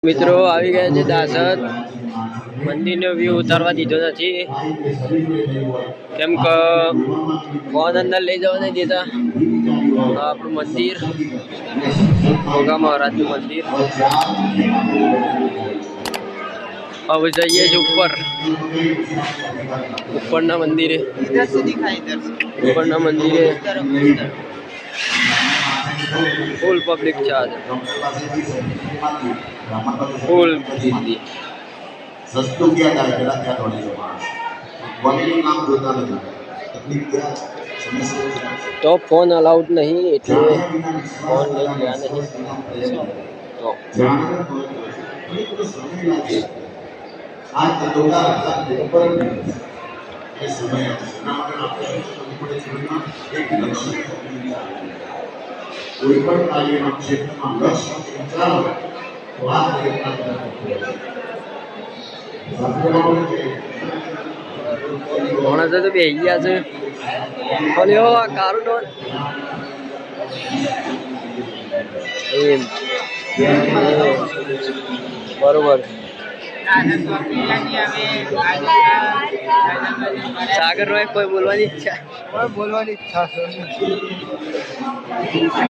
મિત્રો આવી ગયા છે દાસદ મંદિરનો વ્યૂ ઉતારવા દીધો નથી કેમ કે ફોન અંદર લઈ જવા નહીં દેતા આપણું મંદિર ગોગા મહારાજનું મંદિર હવે જઈએ છીએ ઉપરના મંદિરે ઉપરના મંદિરે फुल पब्लिक चार्ज फुल गिरती सस्तु क्या करेगा क्या थोड़ी क्वालिटी नाम जोता नहीं तो फोन अलाउड नहीं એટલે फोन ले गया नहीं तो आज तो का ऊपर ये समय नाम का एक लक्ष्य कोई पण કાર્યમાં ક્ષેત્રમાં લક્ષ્ય વિચારો તો આ કોણ છે તો બેહી ગયા છે બોલ્યો આ કારું ડોન એમ બરોબર સાગર ભાઈ કોઈ બોલવાની ઈચ્છા છે